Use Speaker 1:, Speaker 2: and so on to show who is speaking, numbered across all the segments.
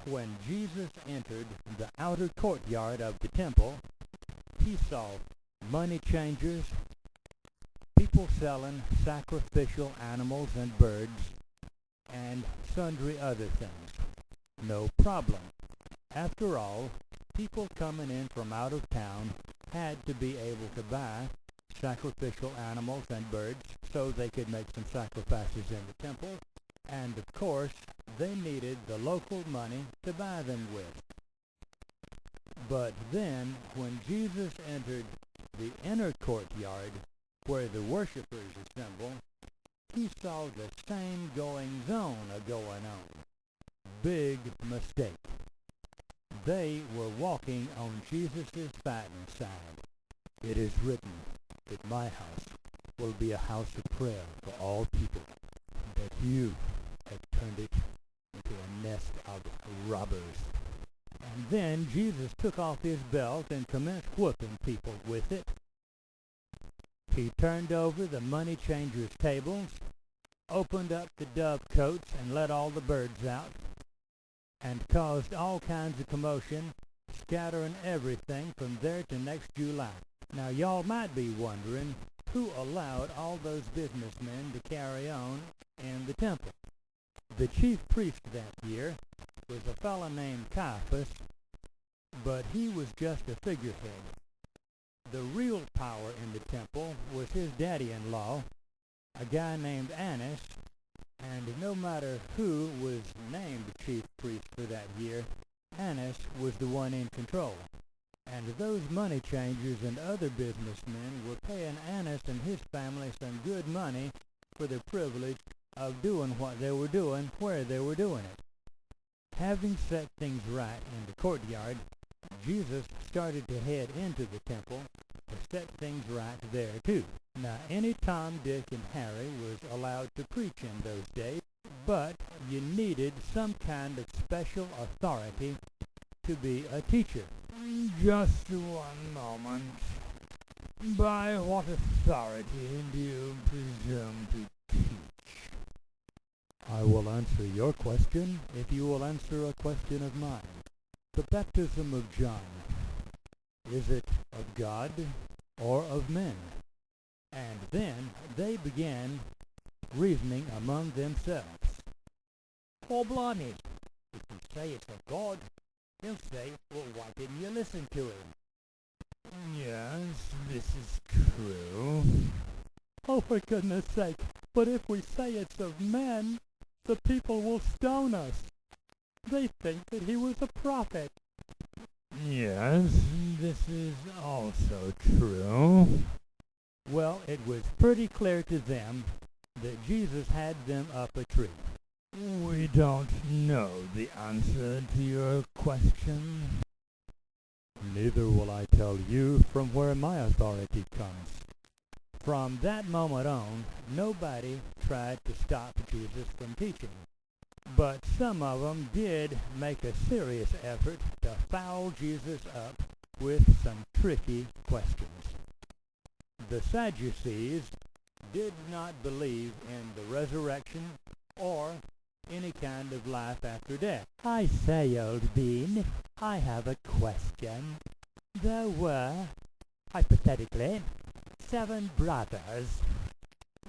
Speaker 1: When Jesus entered the outer courtyard of the temple, he saw money changers, people selling sacrificial animals and birds, and sundry other things. No problem. After all, people coming in from out of town had to be able to buy sacrificial animals and birds so they could make some sacrifices in the temple, and of course they needed the local money to buy them with. But then, when Jesus entered the inner courtyard where the worshipers assemble, he saw the same goings-on going on. Big mistake. They were walking on Jesus' fighting side. It is written that my house will be a house of prayer for all people, but you have turned it into a nest of robbers. And then Jesus took off his belt and commenced whooping people with it. He turned over the money changers' tables, opened up the dovecotes and let all the birds out, and caused all kinds of commotion, scattering everything from there to next July. Now y'all might be wondering who allowed all those businessmen to carry on in the temple. The chief priest that year was a fellow named Caiaphas, but he was just a figurehead. The real power in the temple was his daddy-in-law, a guy named Annas, and no matter who was named chief priest for that year, Annas was the one in control. And those money changers and other businessmen were paying Annas and his family some good money for the privilege of doing what they were doing where they were doing it. Having set things right in the courtyard, Jesus started to head into the temple to set things right there too. Now, any Tom, Dick, and Harry was allowed to preach in those days, but you needed some kind of special authority to be a teacher. Just one moment. By what authority do you presume to teach? I will answer your question if you will answer a question of mine. The baptism of John, is it of God or of men? And then they began reasoning among themselves. Oh, blimey, if you say it's of God, he'll say, well, why didn't you listen to him? Yes, this is true. Oh, for goodness sake, but if we say it's of men, the people will stone us. They think that he was a prophet. Yes, this is also true. Well, it was pretty clear to them that Jesus had them up a tree. We don't know the answer to your question. Neither will I tell you from where my authority comes. From that moment on, nobody tried to stop Jesus from teaching. But some of them did make a serious effort to foul Jesus up with some tricky questions. The Sadducees did not believe in the resurrection or any kind of life after death. I say, old bean, I have a question. There were, hypothetically, 7 brothers.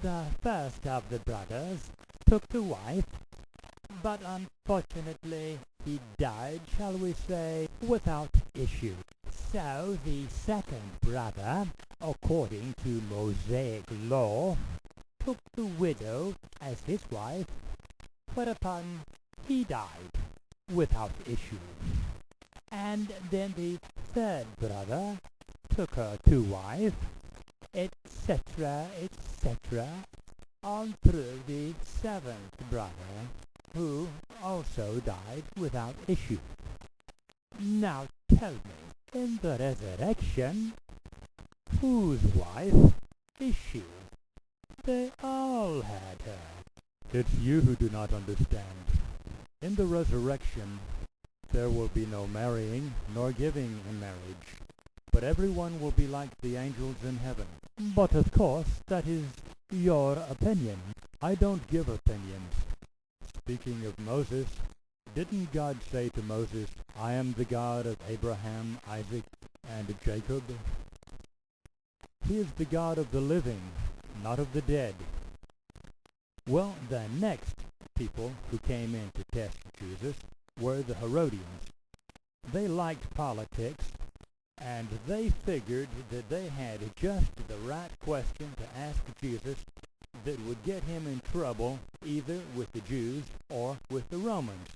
Speaker 1: The first of the brothers took the wife, but unfortunately he died, shall we say, without issue. So the second brother, according to Mosaic law, took the widow as his wife, whereupon he died without issue. And then the third brother took her to wife, etc., etc., on through the 7th brother, who also died without issue. Now tell me, in the resurrection, whose wife is she? They all had her. It's you who do not understand. In the resurrection, there will be no marrying nor giving in marriage, but everyone will be like the angels in heaven. But of course, that is your opinion. I don't give opinions. Speaking of Moses, Didn't God say to Moses, I am the God of Abraham, Isaac, and Jacob? He is the God of the living, not of the dead. Well, the next people who came in to test Jesus were the Herodians. They liked politics, and they figured that they had just the right question to ask Jesus that would get him in trouble either with the Jews or with the Romans.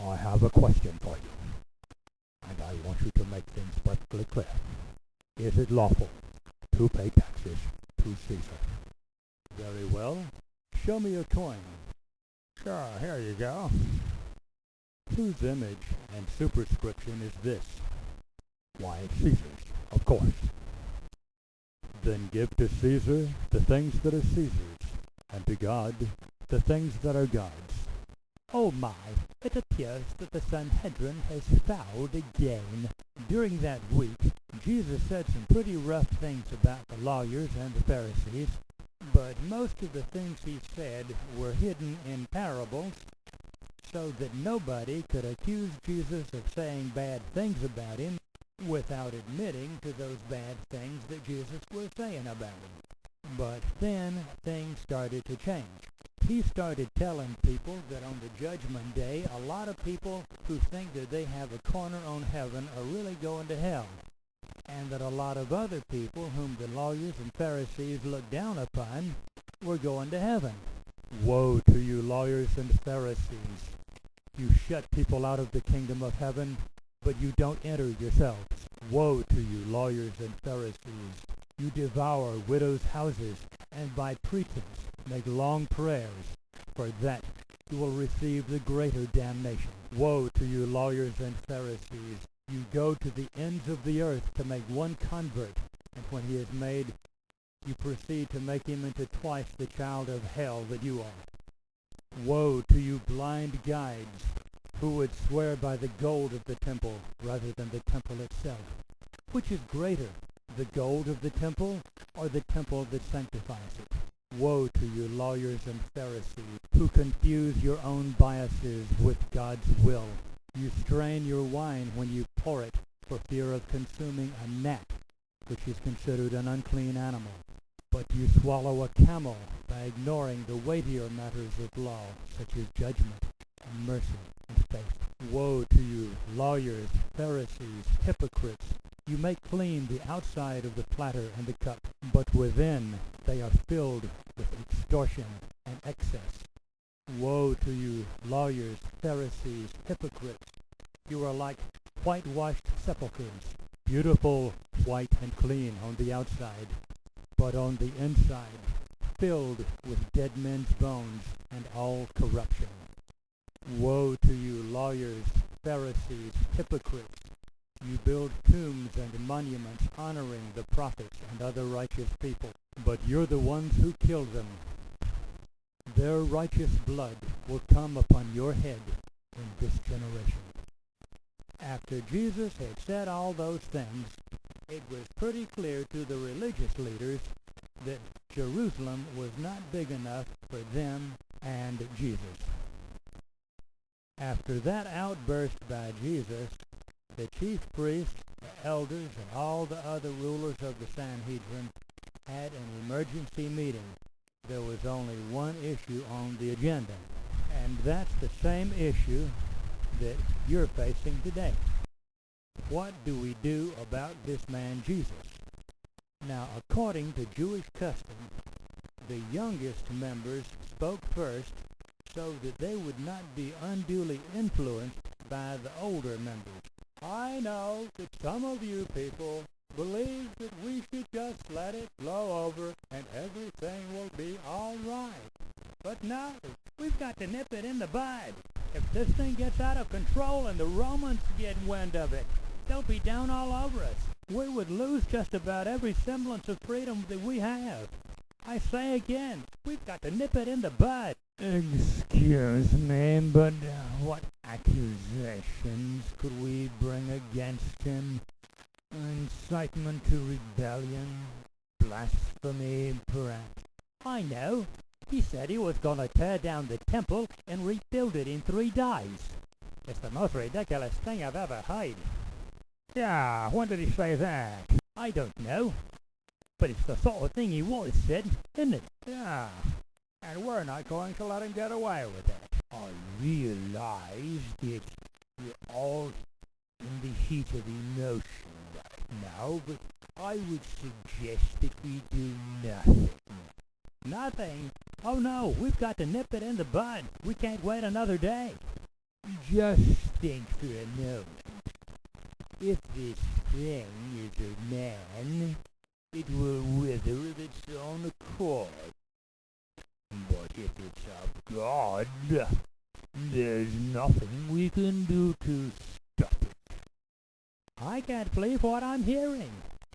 Speaker 1: I have a question for you, and I want you to make things perfectly clear. Is it lawful to pay taxes to Caesar? Very well. Show me your coin. Sure, here you go. Whose image and superscription is this? Why, it's Caesar's, of course. Then give to Caesar the things that are Caesar's, and to God the things that are God's. Oh my, it appears that the Sanhedrin has fouled again. During that week, Jesus said some pretty rough things about the lawyers and the Pharisees, but most of the things he said were hidden in parables so that nobody could accuse Jesus of saying bad things about him without admitting to those bad things that Jesus was saying about him. But then things started to change. He started telling people that on the judgment day, a lot of people who think that they have a corner on heaven are really going to hell, and that a lot of other people whom the lawyers and Pharisees looked down upon were going to heaven. Woe to you, lawyers and Pharisees! You shut people out of the kingdom of heaven, but you don't enter yourselves. Woe to you, lawyers and Pharisees! You devour widows' houses, and by pretense make long prayers. For that you will receive the greater damnation. Woe to you, lawyers and Pharisees! You go to the ends of the earth to make one convert, and when he is made, you proceed to make him into twice the child of hell that you are. Woe to you, blind guides, who would swear by the gold of the temple rather than the temple itself. Which is greater, the gold of the temple or the temple that sanctifies it? Woe to you, lawyers and Pharisees, who confuse your own biases with God's will. You strain your wine when you pour it for fear of consuming a gnat, which is considered an unclean animal. But you swallow a camel by ignoring the weightier matters of law, such as judgment and mercy and faith. Woe to you, lawyers, Pharisees, hypocrites! You make clean the outside of the platter and the cup, but within they are filled with extortion and excess. Woe to you, lawyers, Pharisees, hypocrites! You are like whitewashed sepulchres, beautiful, white, and clean on the outside, but on the inside filled with dead men's bones and all corruption. Woe to you, lawyers, Pharisees, hypocrites! You build tombs and monuments honoring the prophets and other righteous people, but you're the ones who killed them. Their righteous blood will come upon your head in this generation. After Jesus had said all those things, it was pretty clear to the religious leaders that Jerusalem was not big enough for them and Jesus. After that outburst by Jesus, the chief priests, the elders, and all the other rulers of the Sanhedrin had an emergency meeting. There was only one issue on the agenda, and that's the same issue that you're facing today. What do we do about this man Jesus? Now, according to Jewish custom, the youngest members spoke first so that they would not be unduly influenced by the older members. I know that some of you people believe that we should just let it blow over and everything will be all right. But no, we've got to nip it in the bud. If this thing gets out of control and the Romans get wind of it, they'll be down all over us. We would lose just about every semblance of freedom that we have. I say again, we've got to nip it in the bud. Excuse me, but what accusations could we bring against him? Incitement to rebellion? Blasphemy, perhaps? I know. He said he was going to tear down the temple and rebuild it in 3 days. It's the most ridiculous thing I've ever heard. Yeah, when did he say that? I don't know. But it's the sort of thing he always said, isn't it? Yeah. And we're not going to let him get away with it. I realize that we're all in the heat of emotion right now, but I would suggest that we do nothing. Nothing? Oh no, we've got to nip it in the bud. We can't wait another day. Just think for a moment. If this thing is a man, it will wither of its own accord. But if it's of God, there's nothing we can do to stop it. I can't believe what I'm hearing.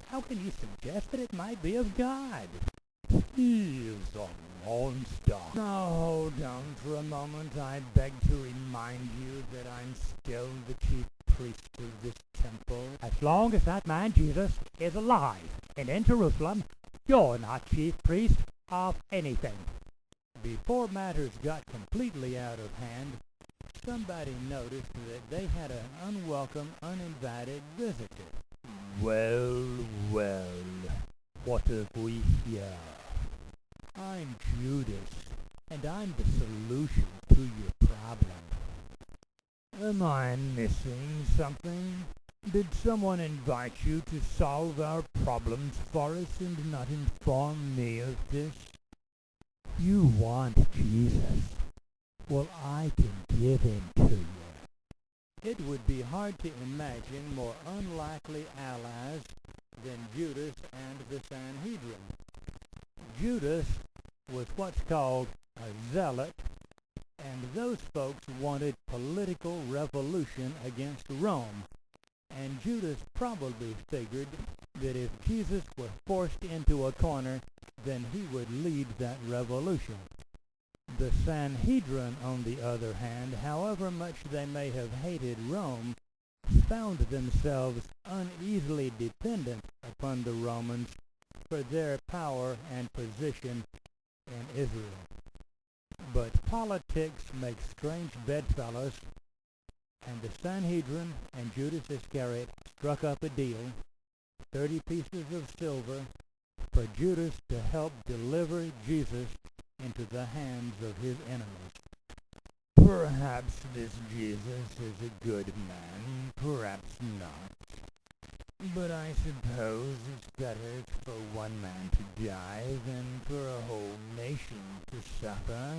Speaker 1: How can you suggest that it might be of God? He is a monster. Now hold on for a moment. I beg to remind you that I'm still the chief priest of this temple. As long as that man Jesus is alive and in Jerusalem, you're not chief priest of anything. Before matters got completely out of hand, somebody noticed that they had an unwelcome, uninvited visitor. Well, what have we here? I'm Judas, and I'm the solution to your problem. Am I missing something? Did someone invite you to solve our problems for us and not inform me of this? You want Jesus. Well, I can give him to you. It would be hard to imagine more unlikely allies than Judas and the Sanhedrin. Judas was what's called a zealot, and those folks wanted political revolution against Rome. And Judas probably figured that if Jesus were forced into a corner, then he would lead that revolution. The Sanhedrin, on the other hand, however much they may have hated Rome, found themselves uneasily dependent upon the Romans for their power and position in Israel. But politics make strange bedfellows, and the Sanhedrin and Judas Iscariot struck up a deal, 30 pieces of silver, for Judas to help deliver Jesus into the hands of his enemies. Perhaps this Jesus is a good man, perhaps not. But I suppose it's better for one man to die than for a whole nation to suffer.